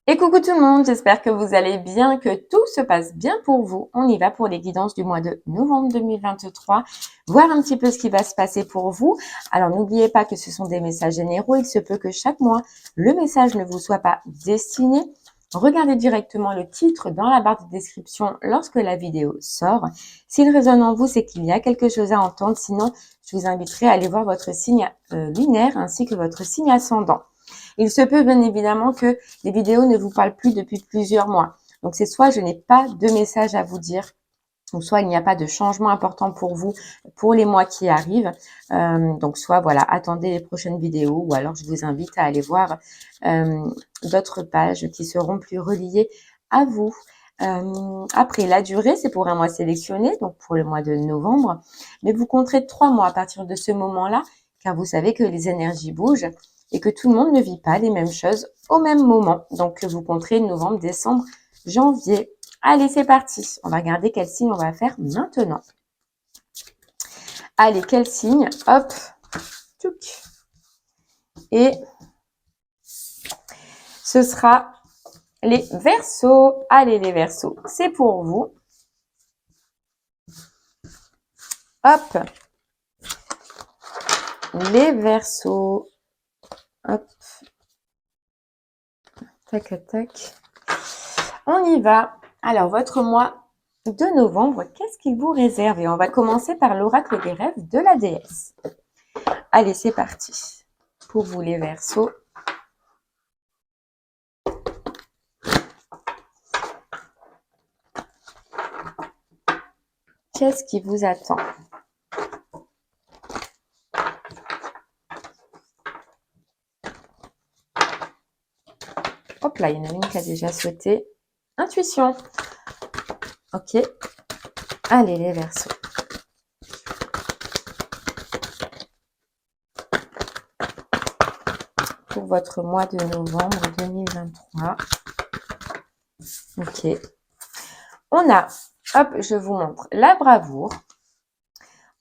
Et coucou tout le monde, j'espère que vous allez bien, que tout se passe bien pour vous. On y va pour les guidances du mois de novembre 2023, voir un petit peu ce qui va se passer pour vous. Alors n'oubliez pas que ce sont des messages généraux, il se peut que chaque mois, le message ne vous soit pas destiné. Regardez directement le titre dans la barre de description lorsque la vidéo sort. S'il résonne en vous, c'est qu'il y a quelque chose à entendre, sinon je vous inviterai à aller voir votre signe lunaire ainsi que votre signe ascendant. Il se peut bien évidemment que les vidéos ne vous parlent plus depuis plusieurs mois. Donc c'est soit je n'ai pas de message à vous dire, ou soit il n'y a pas de changement important pour vous pour les mois qui arrivent. Donc soit voilà, attendez les prochaines vidéos, ou alors je vous invite à aller voir d'autres pages qui seront plus reliées à vous. Après, la durée, c'est pour un mois sélectionné, donc pour le mois de novembre, mais vous compterez 3 mois à partir de ce moment-là, car vous savez que les énergies bougent et que tout le monde ne vit pas les mêmes choses au même moment. Donc, vous compterez novembre, décembre, janvier. Allez, c'est parti. On va regarder quel signe on va faire maintenant. Allez, quel signe? Hop. Tchouk. Et ce sera les Verseaux. Allez, les Verseaux, c'est pour vous. Hop. Les Verseaux. Hop. Tac, tac. On y va. Alors, votre mois de novembre, qu'est-ce qu'il vous réserve? Et on va commencer par l'oracle des rêves de la déesse. Allez, c'est parti. Pour vous, les Verseaux. Qu'est-ce qui vous attend? Hop là, il y en a une qui a déjà sauté. Intuition. Ok. Allez, les Verseaux. Pour votre mois de novembre 2023. Ok. On a, hop, je vous montre la bravoure.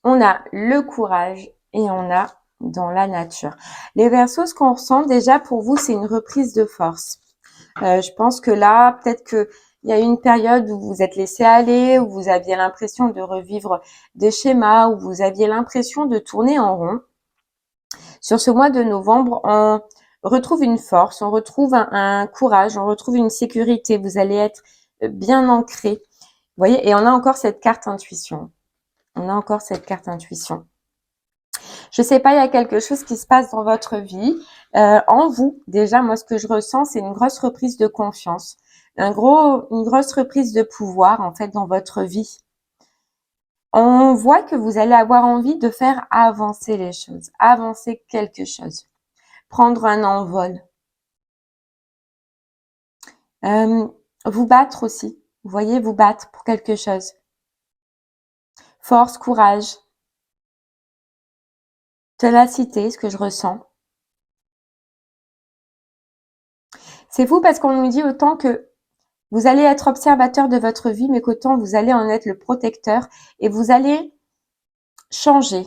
On a le courage et on a dans la nature. Les Verseaux, ce qu'on ressent déjà pour vous, c'est une reprise de force. Je pense que là, peut-être que il y a eu une période où vous êtes laissé aller, où vous aviez l'impression de revivre des schémas, où vous aviez l'impression de tourner en rond. Sur ce mois de novembre, on retrouve une force, on retrouve un courage, on retrouve une sécurité. Vous allez être bien ancré. Vous voyez, et on a encore cette carte intuition. On a encore cette carte intuition. Je sais pas, il y a quelque chose qui se passe dans votre vie. En vous, déjà, moi, ce que je ressens, c'est une grosse reprise de confiance. Une grosse reprise de pouvoir, en fait, dans votre vie. On voit que vous allez avoir envie de faire avancer les choses, avancer quelque chose, prendre un envol. Vous battre aussi. Vous voyez, vous battre pour quelque chose. Force, courage. Ténacité, ce que je ressens. C'est fou parce qu'on nous dit autant que vous allez être observateur de votre vie, mais qu'autant vous allez en être le protecteur et vous allez changer.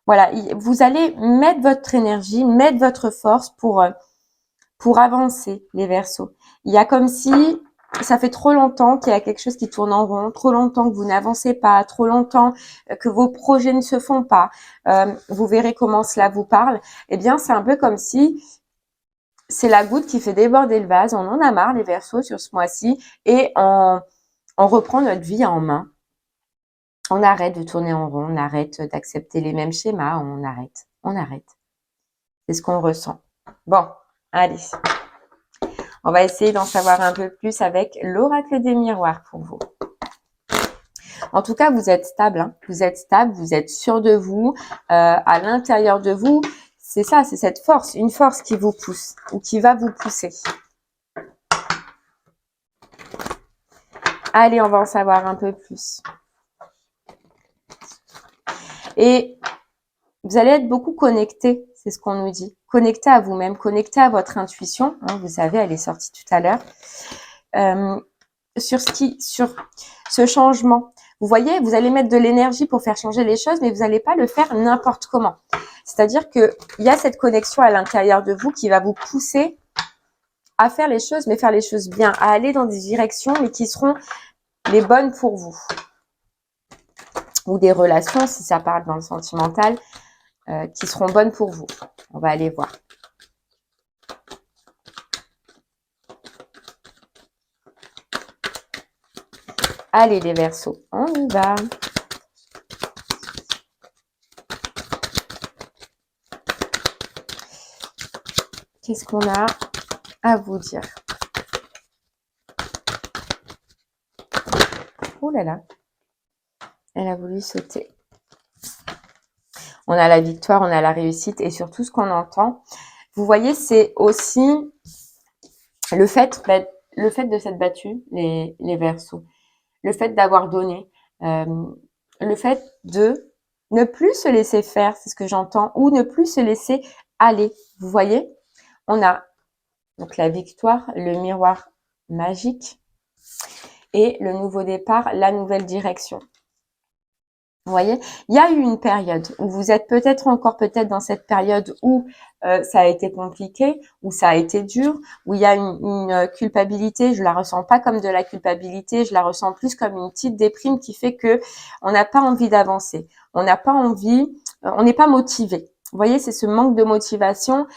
Voilà, vous allez mettre votre énergie, mettre votre force pour avancer, les Verseaux. Il y a comme si ça fait trop longtemps qu'il y a quelque chose qui tourne en rond, trop longtemps que vous n'avancez pas, trop longtemps que vos projets ne se font pas. Vous verrez comment cela vous parle. Eh bien, c'est un peu comme si c'est la goutte qui fait déborder le vase. On en a marre, les Verseaux, sur ce mois-ci, et on reprend notre vie en main. On arrête de tourner en rond, on arrête d'accepter les mêmes schémas, on arrête, on arrête. C'est ce qu'on ressent. Bon, allez. On va essayer d'en savoir un peu plus avec l'oracle des miroirs pour vous. En tout cas, vous êtes stable, hein. Vous êtes stable, vous êtes sûr de vous. À l'intérieur de vous, c'est ça, c'est cette force, une force qui vous pousse ou qui va vous pousser. Allez, on va en savoir un peu plus. Et vous allez être beaucoup connecté, c'est ce qu'on nous dit. Connecté à vous-même, connecté à votre intuition. Hein, vous savez, elle est sortie tout à l'heure. Sur ce changement. Vous voyez, vous allez mettre de l'énergie pour faire changer les choses, mais vous n'allez pas le faire n'importe comment. C'est-à-dire qu'il y a cette connexion à l'intérieur de vous qui va vous pousser à faire les choses, mais faire les choses bien, à aller dans des directions, mais qui seront les bonnes pour vous. Ou des relations, si ça parle dans le sentimental, qui seront bonnes pour vous. On va aller voir. Allez les Verseaux, on y va. Qu'est-ce qu'on a à vous dire? Oh là là, elle a voulu sauter. On a la victoire, on a la réussite et surtout ce qu'on entend. Vous voyez, c'est aussi le fait de s'être battu, les Verseaux. Le fait d'avoir donné. Le fait de ne plus se laisser faire, c'est ce que j'entends, ou ne plus se laisser aller. Vous voyez, on a donc la victoire, le miroir magique et le nouveau départ, la nouvelle direction. Vous voyez, il y a eu une période où vous êtes peut-être dans cette période où ça a été compliqué, où ça a été dur, où il y a une culpabilité. Je la ressens pas comme de la culpabilité, je la ressens plus comme une petite déprime qui fait que on n'a pas envie d'avancer, on n'a pas envie, on n'est pas motivé. Vous voyez, c'est ce manque de motivation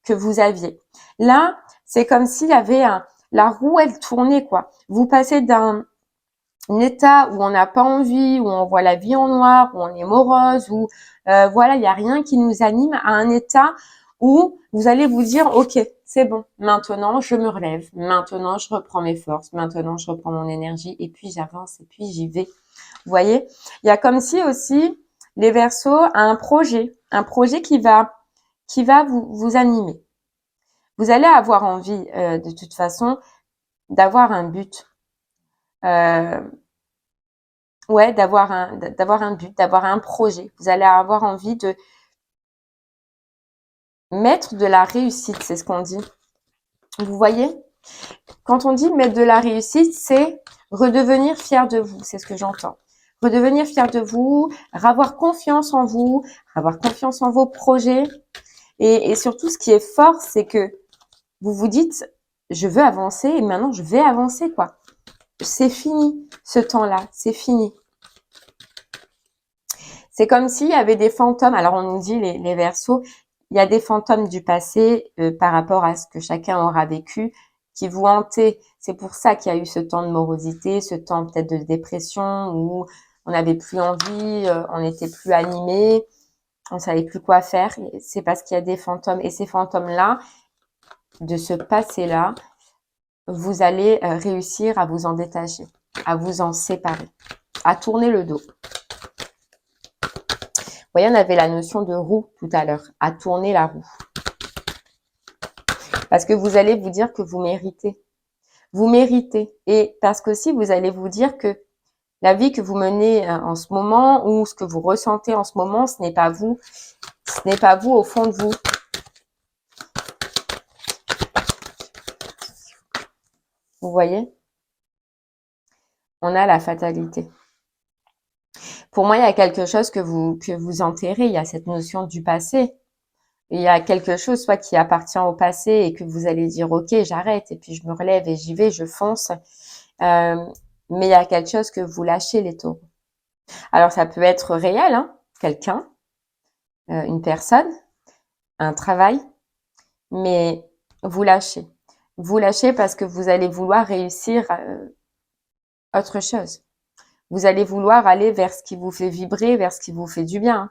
que vous aviez. Là, c'est comme s'il y avait la roue, elle tournait quoi. Vous passez d'un état où on n'a pas envie, où on voit la vie en noir, où on est morose, où voilà, il n'y a rien qui nous anime, à un état où vous allez vous dire, ok, c'est bon, maintenant je me relève, maintenant je reprends mes forces, maintenant je reprends mon énergie et puis j'avance et puis j'y vais. Vous voyez, il y a comme si aussi les Verseaux a un projet qui va vous animer. Vous allez avoir envie de toute façon d'avoir un but. Ouais, d'avoir un but, d'avoir un projet. Vous allez avoir envie de mettre de la réussite, c'est ce qu'on dit. Vous voyez? Quand on dit mettre de la réussite, c'est redevenir fier de vous, c'est ce que j'entends. Redevenir fier de vous, avoir confiance en vous, avoir confiance en vos projets. Et surtout, ce qui est fort, c'est que vous vous dites, je veux avancer et maintenant je vais avancer, quoi. C'est fini, ce temps-là, c'est fini. C'est comme s'il y avait des fantômes. Alors, on nous dit, les Verseaux, il y a des fantômes du passé par rapport à ce que chacun aura vécu qui vous hantaient. C'est pour ça qu'il y a eu ce temps de morosité, ce temps peut-être de dépression où on n'avait plus envie, on n'était plus animé, on savait plus quoi faire. C'est parce qu'il y a des fantômes. Et ces fantômes-là, de ce passé-là, vous allez réussir à vous en détacher, à vous en séparer, à tourner le dos. Vous voyez, on avait la notion de roue tout à l'heure, à tourner la roue. Parce que vous allez vous dire que vous méritez. Vous méritez. Et parce qu'aussi, vous allez vous dire que la vie que vous menez en ce moment ou ce que vous ressentez en ce moment, ce n'est pas vous. Ce n'est pas vous au fond de vous. Vous voyez? On a la fatalité. Pour moi, il y a quelque chose que vous enterrez. Il y a cette notion du passé. Il y a quelque chose soit qui appartient au passé et que vous allez dire ok, j'arrête et puis je me relève et j'y vais, je fonce. Mais il y a quelque chose que vous lâchez, les Taureaux. Alors ça peut être réel, hein, quelqu'un, une personne, un travail, mais vous lâchez. Vous lâchez parce que vous allez vouloir réussir autre chose. Vous allez vouloir aller vers ce qui vous fait vibrer, vers ce qui vous fait du bien.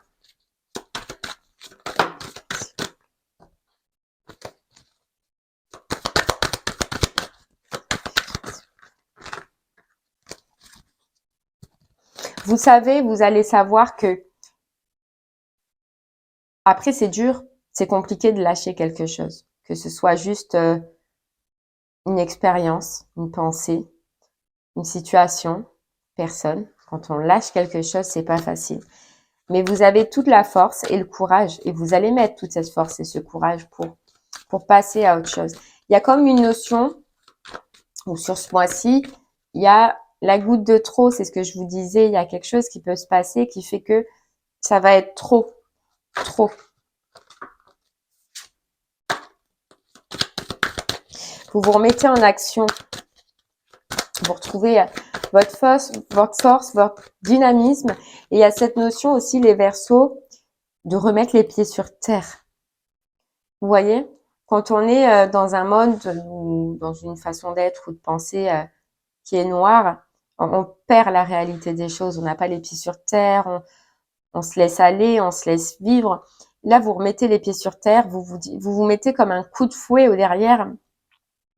Vous savez, vous allez savoir que après c'est dur, c'est compliqué de lâcher quelque chose, que ce soit juste une expérience, une pensée, une situation, personne. Quand on lâche quelque chose, c'est pas facile. Mais vous avez toute la force et le courage et vous allez mettre toute cette force et ce courage pour passer à autre chose. Il y a comme une notion, ou sur ce mois-ci, il y a la goutte de trop, c'est ce que je vous disais, il y a quelque chose qui peut se passer qui fait que ça va être trop, trop. Vous vous remettez en action. Vous retrouvez votre force, votre dynamisme. Et il y a cette notion aussi, les Verseaux, de remettre les pieds sur terre. Vous voyez, quand on est dans un mode ou dans une façon d'être ou de penser qui est noire, on perd la réalité des choses. On n'a pas les pieds sur terre, on se laisse aller, on se laisse vivre. Là, vous remettez les pieds sur terre, vous mettez comme un coup de fouet au derrière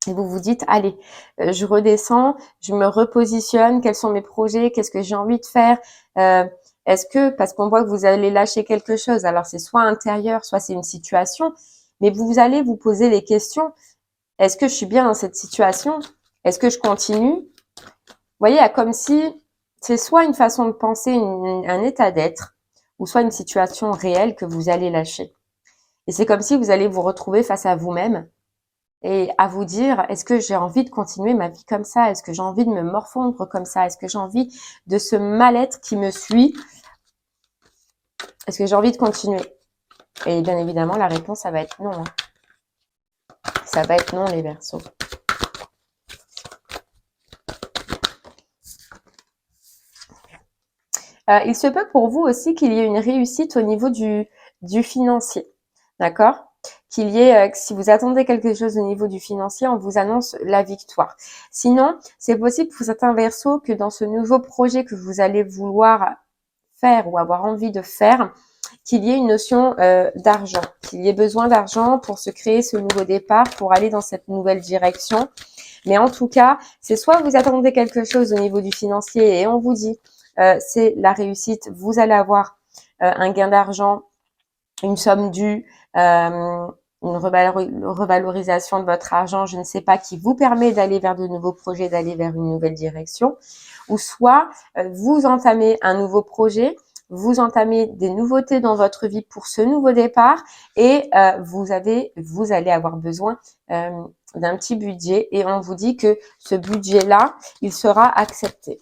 et vous vous dites, allez, je redescends, je me repositionne, quels sont mes projets, qu'est-ce que j'ai envie de faire, est-ce que, parce qu'on voit que vous allez lâcher quelque chose, alors c'est soit intérieur, soit c'est une situation, mais vous allez vous poser les questions, est-ce que je suis bien dans cette situation? Est-ce que je continue? Vous voyez, il y a comme si c'est soit une façon de penser, un état d'être, ou soit une situation réelle que vous allez lâcher. Et c'est comme si vous allez vous retrouver face à vous-même et à vous dire, est-ce que j'ai envie de continuer ma vie comme ça? Est-ce que j'ai envie de me morfondre comme ça? Est-ce que j'ai envie de ce mal-être qui me suit? Est-ce que j'ai envie de continuer? Et bien évidemment, la réponse, ça va être non. Ça va être non, les Verseaux. Il se peut pour vous aussi qu'il y ait une réussite au niveau du financier. D'accord? Qu'il y ait, si vous attendez quelque chose au niveau du financier, on vous annonce la victoire. Sinon, c'est possible pour certains Verseaux que dans ce nouveau projet que vous allez vouloir faire ou avoir envie de faire, qu'il y ait une notion d'argent, qu'il y ait besoin d'argent pour se créer ce nouveau départ, pour aller dans cette nouvelle direction. Mais en tout cas, c'est soit vous attendez quelque chose au niveau du financier et on vous dit c'est la réussite, vous allez avoir un gain d'argent, une somme due, une revalorisation de votre argent, je ne sais pas, qui vous permet d'aller vers de nouveaux projets, d'aller vers une nouvelle direction, ou soit vous entamez un nouveau projet, vous entamez des nouveautés dans votre vie pour ce nouveau départ et vous allez avoir besoin d'un petit budget et on vous dit que ce budget-là, il sera accepté.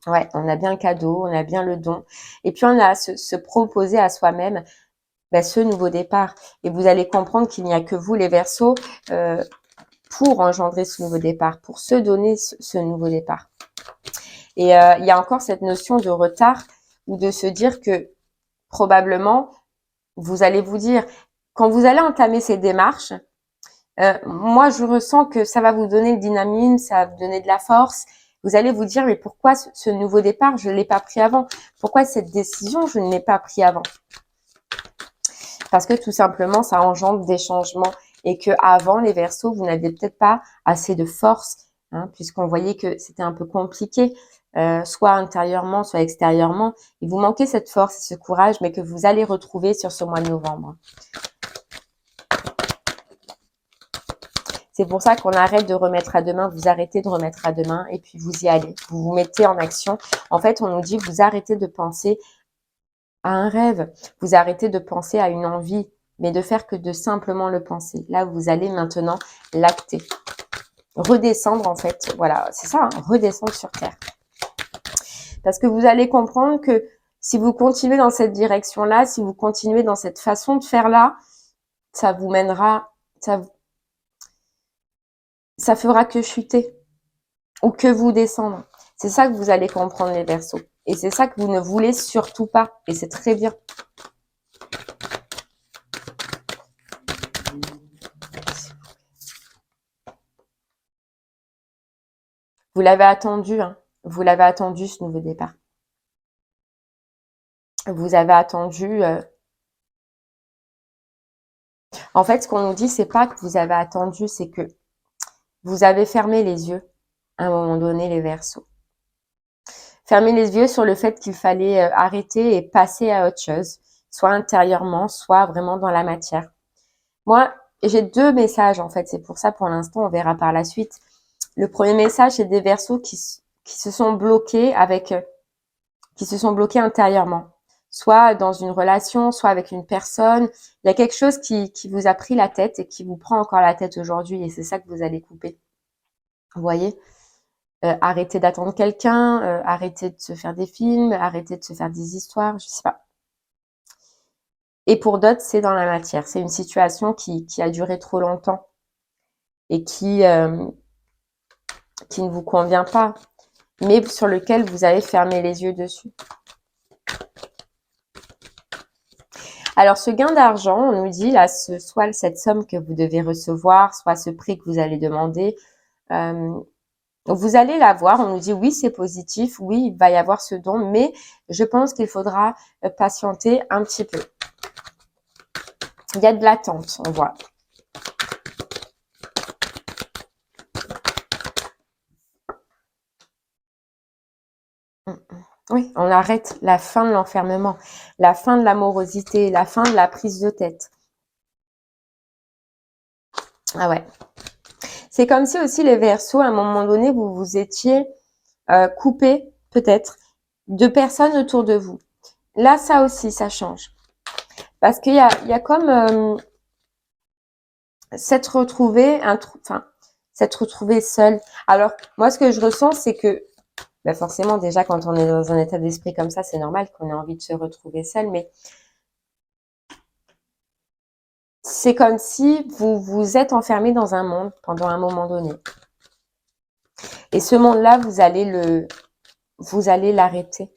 Ouais, on a bien le cadeau, on a bien le don. Et puis, on a se proposer à soi-même ce nouveau départ. Et vous allez comprendre qu'il n'y a que vous, les Verseaux, pour engendrer ce nouveau départ, pour se donner ce nouveau départ. Et il y a encore cette notion de retard ou de se dire que probablement, vous allez vous dire, quand vous allez entamer ces démarches, moi, je ressens que ça va vous donner le dynamisme, ça va vous donner de la force. Vous allez vous dire, mais pourquoi ce nouveau départ, je ne l'ai pas pris avant? Pourquoi cette décision, je ne l'ai pas pris avant? Parce que tout simplement, ça engendre des changements et que avant les Verseaux, vous n'aviez peut-être pas assez de force, puisqu'on voyait que c'était un peu compliqué, soit intérieurement, soit extérieurement. Il vous manquait cette force et ce courage, mais que vous allez retrouver sur ce mois de novembre. C'est pour ça qu'on arrête de remettre à demain, vous arrêtez de remettre à demain et puis vous y allez, vous vous mettez en action. En fait, on nous dit vous arrêtez de penser à un rêve, vous arrêtez de penser à une envie, mais de faire que de simplement le penser. Là, vous allez maintenant l'acter. Redescendre en fait, voilà, c'est ça, redescendre sur terre. Parce que vous allez comprendre que si vous continuez dans cette direction-là, si vous continuez dans cette façon de faire là, ça vous mènera, ça fera que chuter ou que vous descendre. C'est ça que vous allez comprendre, les Verseaux. Et c'est ça que vous ne voulez surtout pas. Et c'est très bien. Vous l'avez attendu, hein. Vous l'avez attendu, ce nouveau départ. Vous avez attendu. En fait, ce qu'on nous dit, c'est pas que vous avez attendu, c'est que vous avez fermé les yeux à un moment donné, les Verseaux. Fermez les yeux sur le fait qu'il fallait arrêter et passer à autre chose, soit intérieurement, soit vraiment dans la matière. Moi, j'ai deux messages en fait, c'est pour ça pour l'instant, on verra par la suite. Le premier message, c'est des Verseaux qui se sont bloqués qui se sont bloqués intérieurement, soit dans une relation, soit avec une personne. Il y a quelque chose qui vous a pris la tête et qui vous prend encore la tête aujourd'hui et c'est ça que vous allez couper. Vous voyez? Arrêtez d'attendre quelqu'un, arrêtez de se faire des films, arrêtez de se faire des histoires, je sais pas. Et pour d'autres, c'est dans la matière. C'est une situation qui a duré trop longtemps. et qui ne vous convient pas, mais sur lequel vous avez fermé les yeux dessus. Alors, ce gain d'argent, on nous dit là, soit cette somme que vous devez recevoir, soit ce prix que vous allez demander, vous allez l'avoir. On nous dit oui, c'est positif, oui, il va y avoir ce don, mais je pense qu'il faudra patienter un petit peu. Il y a de l'attente, on voit. Oui, on arrête la fin de l'enfermement, la fin de l'amorosité, la fin de la prise de tête. Ah ouais. C'est comme si aussi les Verseaux, à un moment donné, vous vous étiez coupé, peut-être, de personnes autour de vous. Là, ça aussi, ça change. Parce qu'il y a comme s'être retrouvé, s'être retrouvé seul. Alors, moi, ce que je ressens, c'est que forcément, déjà, quand on est dans un état d'esprit comme ça, c'est normal qu'on ait envie de se retrouver seul, mais c'est comme si vous vous êtes enfermé dans un monde pendant un moment donné. Et ce monde-là, vous allez l'arrêter.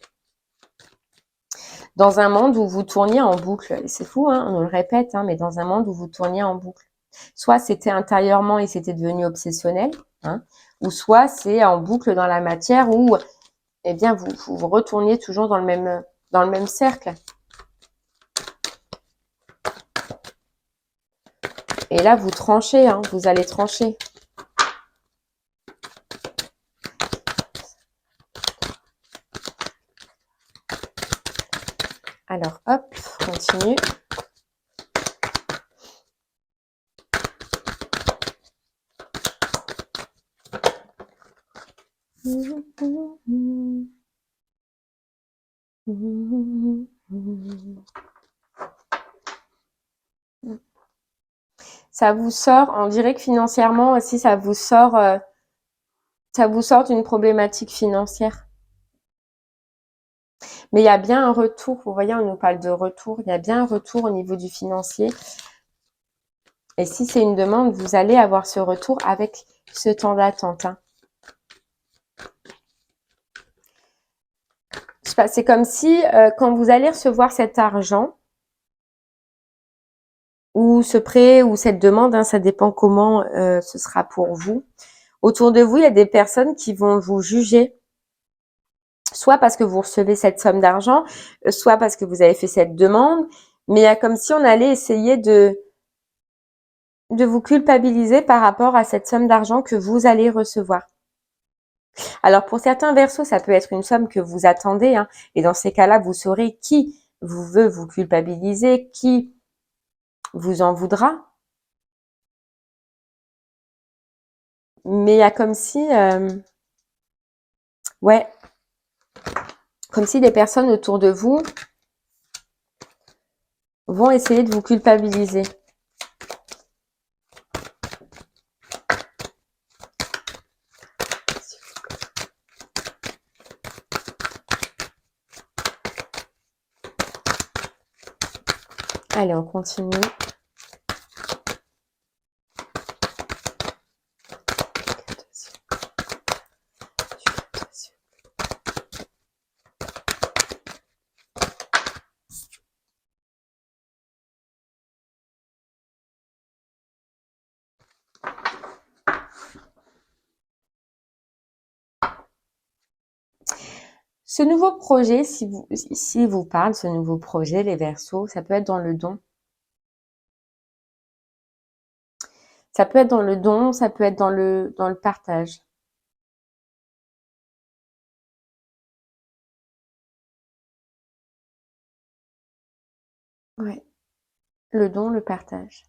Dans un monde où vous tourniez en boucle. C'est fou, hein, on le répète, hein, mais dans un monde où vous tourniez en boucle. Soit c'était intérieurement et c'était devenu obsessionnel, hein, ou soit c'est en boucle dans la matière où, eh bien, vous retourniez toujours dans le même cercle. Et là, vous tranchez, hein, vous allez trancher. Alors, hop, continue. Ça vous sort, on dirait que financièrement aussi, ça vous sort d'une problématique financière. Mais il y a bien un retour, vous voyez, on nous parle de retour, il y a bien un retour au niveau du financier. Et si c'est une demande, vous allez avoir ce retour avec ce temps d'attente. Hein. Je sais pas, c'est comme si quand vous allez recevoir cet argent, ou ce prêt, ou cette demande, hein, ça dépend comment ce sera pour vous. Autour de vous, il y a des personnes qui vont vous juger, soit parce que vous recevez cette somme d'argent, soit parce que vous avez fait cette demande, mais il y a comme si on allait essayer de vous culpabiliser par rapport à cette somme d'argent que vous allez recevoir. Alors pour certains Verseaux, ça peut être une somme que vous attendez, hein, et dans ces cas-là, vous saurez qui vous veut vous culpabiliser, qui vous en voudra. Mais il y a comme si, ouais, comme si des personnes autour de vous vont essayer de vous culpabiliser. Allez, on continue. Ce nouveau projet, si vous parle, ce nouveau projet, les Verseaux, ça peut être dans le don. Ça peut être dans le don, ça peut être dans le partage. Ouais. Le don, le partage.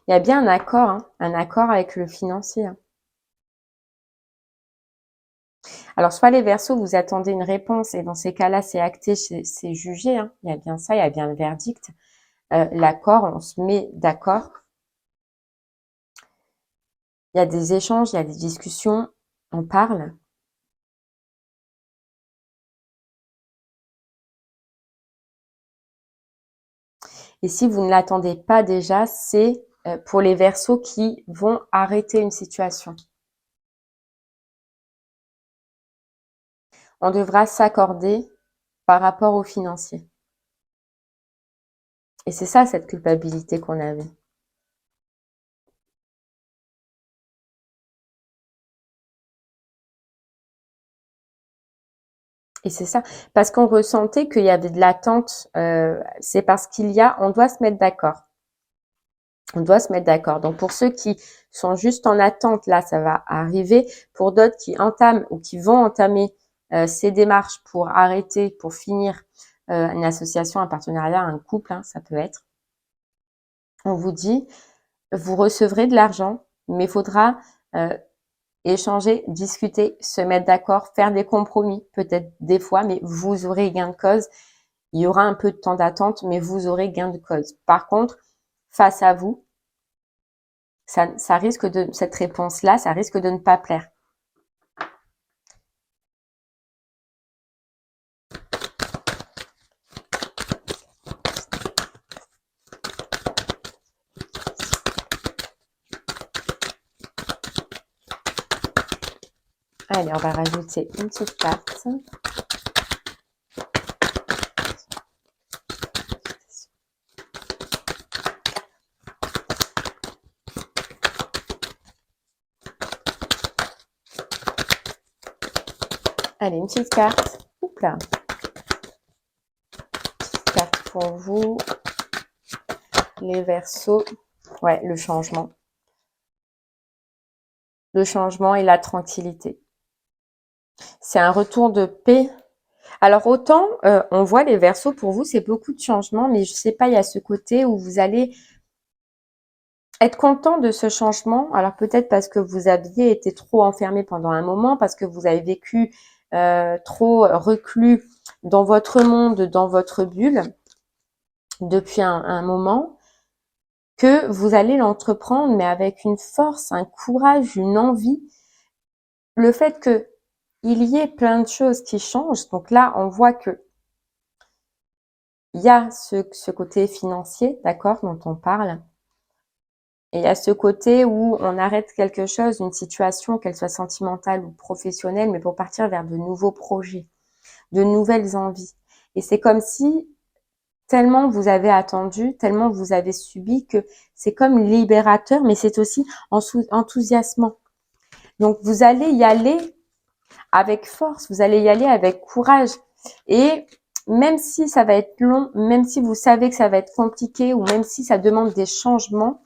Il y a bien un accord avec le financier. Hein. Alors, soit les Verseaux, vous attendez une réponse et dans ces cas-là, c'est acté, c'est jugé. Hein. Il y a bien ça, il y a bien le verdict. L'accord, on se met d'accord. Il y a des échanges, il y a des discussions, on parle. Et si vous ne l'attendez pas déjà, c'est pour les Verseaux qui vont arrêter une situation. On devra s'accorder par rapport au financier. Et c'est ça, cette culpabilité qu'on avait. Et c'est ça, parce qu'on ressentait qu'il y avait de l'attente, c'est parce on doit se mettre d'accord. On doit se mettre d'accord. Donc, pour ceux qui sont juste en attente, là, ça va arriver. Pour d'autres qui entament ou qui vont entamer ces démarches pour arrêter, pour finir une association, un partenariat, un couple, hein, ça peut être. On vous dit, vous recevrez de l'argent, mais il faudra échanger, discuter, se mettre d'accord, faire des compromis, peut-être des fois, mais vous aurez gain de cause. Il y aura un peu de temps d'attente, mais vous aurez gain de cause. Par contre, face à vous, ça risque cette réponse-là, ça risque de ne pas plaire. Allez, on va rajouter une petite carte. Allez, une petite carte. Oups là. Petite carte pour vous. Les Verseaux. Ouais, le changement. Le changement et la tranquillité. C'est un retour de paix. Alors autant, on voit les Verseaux, pour vous, c'est beaucoup de changements, mais je sais pas, il y a ce côté où vous allez être content de ce changement. Alors peut-être parce que vous aviez été trop enfermé pendant un moment, parce que vous avez vécu trop reclus dans votre monde, dans votre bulle, depuis un moment, que vous allez l'entreprendre, mais avec une force, un courage, une envie. Le fait que il y ait plein de choses qui changent, donc là, on voit que il y a ce côté financier, d'accord, dont on parle. Et il y a ce côté où on arrête quelque chose, une situation, qu'elle soit sentimentale ou professionnelle, mais pour partir vers de nouveaux projets, de nouvelles envies. Et c'est comme si tellement vous avez attendu, tellement vous avez subi, que c'est comme libérateur, mais c'est aussi enthousiasmant. Donc vous allez y aller avec force, vous allez y aller avec courage. Et même si ça va être long, même si vous savez que ça va être compliqué, ou même si ça demande des changements,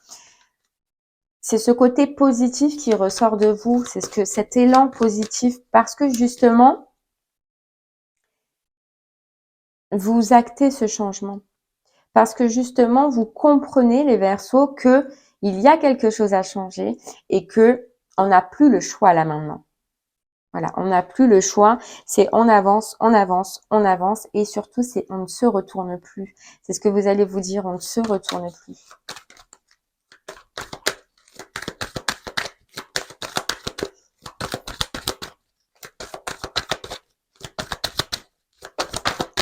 c'est ce côté positif qui ressort de vous, c'est cet élan positif, parce que justement, vous actez ce changement. Parce que justement, vous comprenez, les Verseaux, que il y a quelque chose à changer et que on n'a plus le choix là maintenant. Voilà, on n'a plus le choix, c'est on avance, on avance, on avance, et surtout, c'est on ne se retourne plus. C'est ce que vous allez vous dire, on ne se retourne plus.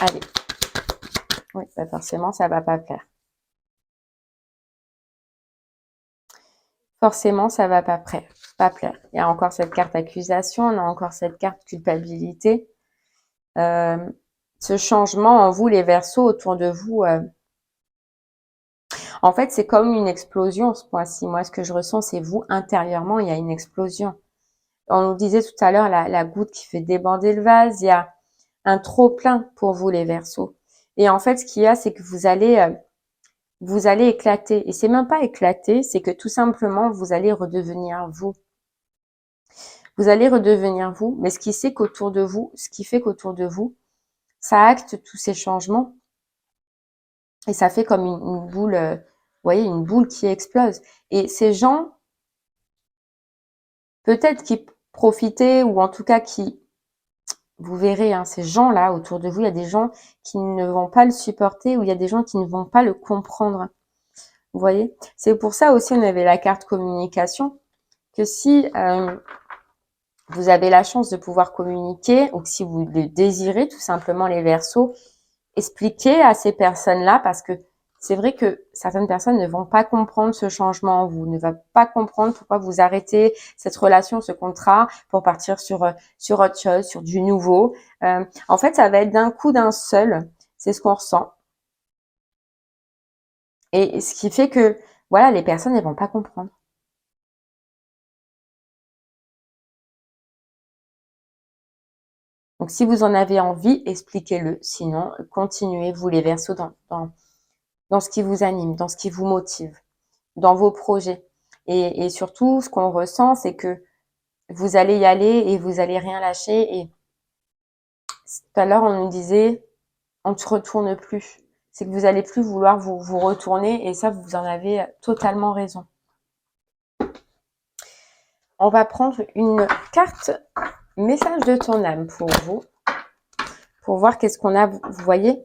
Allez. Oui, bah forcément, ça va pas plaire. Forcément, ça va pas plaire. Il y a encore cette carte accusation, on a encore cette carte culpabilité. Ce changement en vous, les Verseaux, autour de vous, en fait, c'est comme une explosion ce mois-ci. Moi, ce que je ressens, c'est vous, intérieurement, il y a une explosion. On nous disait tout à l'heure, la goutte qui fait déborder le vase, il y a un trop-plein pour vous, les Verseaux. Et en fait, ce qu'il y a, c'est que vous allez éclater. Et c'est même pas éclater, c'est que tout simplement, vous allez redevenir vous. Vous allez redevenir vous, mais ce qui fait qu'autour de vous, ça acte tous ces changements. Et ça fait comme une boule, vous voyez, une boule qui explose. Et ces gens, peut-être qui profitaient, ou en tout cas qui, vous verrez, hein, ces gens-là autour de vous, il y a des gens qui ne vont pas le supporter, ou il y a des gens qui ne vont pas le comprendre. Vous voyez, c'est pour ça aussi on avait la carte communication, que si vous avez la chance de pouvoir communiquer, ou que si vous le désirez, tout simplement, les Verseaux, expliquez à ces personnes-là, parce que c'est vrai que certaines personnes ne vont pas comprendre ce changement en vous, ne vont pas comprendre pourquoi vous arrêtez cette relation, ce contrat pour partir sur autre chose, sur du nouveau. En fait, ça va être d'un coup d'un seul, c'est ce qu'on ressent. Et ce qui fait que, voilà, les personnes, elles vont pas comprendre. Donc, si vous en avez envie, expliquez-le. Sinon, continuez, vous les Verseaux, dans ce qui vous anime, dans ce qui vous motive, dans vos projets. Et surtout, ce qu'on ressent, c'est que vous allez y aller et vous allez rien lâcher. Et tout à l'heure, on nous disait, on ne se retourne plus. C'est que vous allez plus vouloir vous retourner. Et ça, vous en avez totalement raison. On va prendre une carte message de ton âme pour vous, pour voir qu'est-ce qu'on a, vous voyez,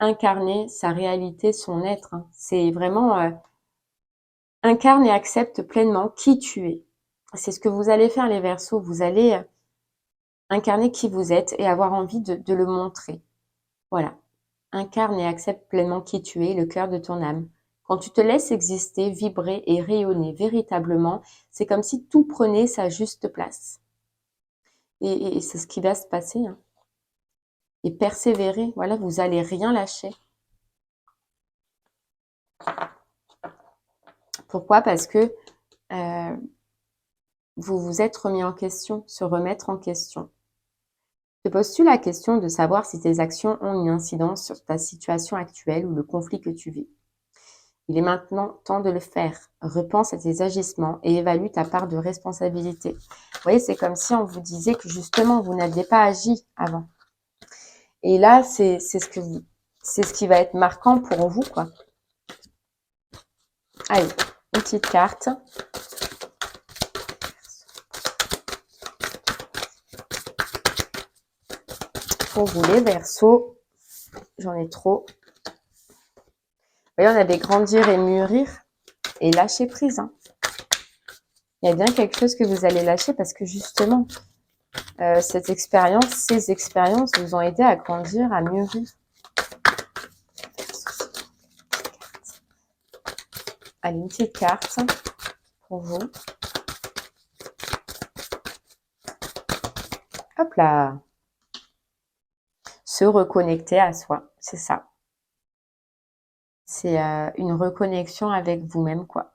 incarner sa réalité, son être. C'est vraiment incarne et accepte pleinement qui tu es. C'est ce que vous allez faire les Verseaux, vous allez incarner qui vous êtes et avoir envie de le montrer. Voilà, incarne et accepte pleinement qui tu es, le cœur de ton âme. Quand tu te laisses exister, vibrer et rayonner véritablement, c'est comme si tout prenait sa juste place. Et c'est ce qui va se passer. Et persévérer, voilà, vous allez rien lâcher. Pourquoi? Parce que vous vous êtes remis en question, se remettre en question. Te poses-tu la question de savoir si tes actions ont une incidence sur ta situation actuelle ou le conflit que tu vis? Il est maintenant temps de le faire. Repense à tes agissements et évalue ta part de responsabilité. Vous voyez, c'est comme si on vous disait que justement, vous n'aviez pas agi avant. Et là, c'est ce qui va être marquant pour vous, quoi. Allez, une petite carte. Pour vous les Verseaux, j'en ai trop. Vous voyez, on avait grandir et mûrir et lâcher prise. Il y a bien quelque chose que vous allez lâcher parce que justement, ces expériences vous ont aidé à grandir, à mûrir. Allez, une petite carte pour vous. Hop là. Se reconnecter à soi, c'est ça. C'est une reconnexion avec vous-même, quoi.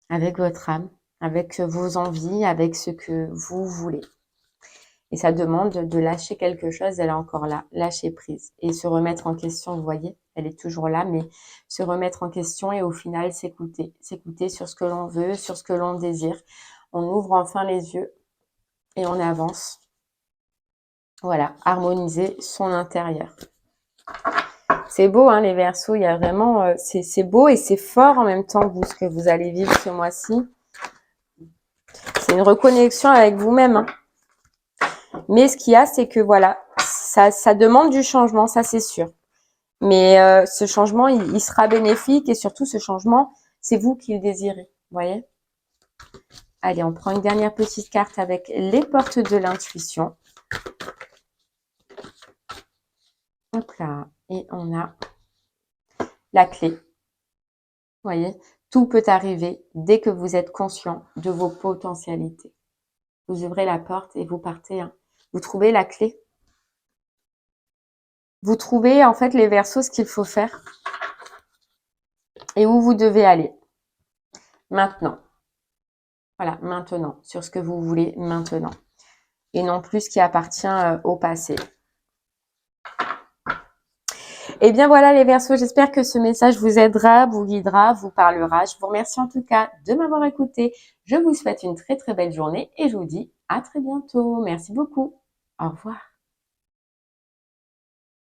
Avec votre âme, avec vos envies, avec ce que vous voulez. Et ça demande de lâcher quelque chose, elle est encore là, lâcher prise. Et se remettre en question, vous voyez, elle est toujours là, mais se remettre en question et au final s'écouter. S'écouter sur ce que l'on veut, sur ce que l'on désire. On ouvre enfin les yeux et on avance. Voilà, harmoniser son intérieur. C'est beau, hein, les Verseaux, il y a vraiment, c'est beau et c'est fort en même temps, vous, ce que vous allez vivre ce mois-ci. C'est une reconnexion avec vous-même, hein. Mais ce qu'il y a, c'est que voilà, ça demande du changement, ça c'est sûr. Mais ce changement, il sera bénéfique et surtout ce changement, c'est vous qui le désirez, vous voyez? Allez, on prend une dernière petite carte avec les portes de l'intuition. Hop là, et on a la clé. Vous voyez, tout peut arriver dès que vous êtes conscient de vos potentialités. Vous ouvrez la porte et vous partez. Hein. Vous trouvez la clé. Vous trouvez en fait les Verseaux ce qu'il faut faire et où vous devez aller. Maintenant. Voilà, maintenant, sur ce que vous voulez maintenant. Et non plus ce qui appartient au passé. Et bien voilà les Verseaux, j'espère que ce message vous aidera, vous guidera, vous parlera. Je vous remercie en tout cas de m'avoir écouté. Je vous souhaite une très très belle journée et je vous dis à très bientôt. Merci beaucoup. Au revoir.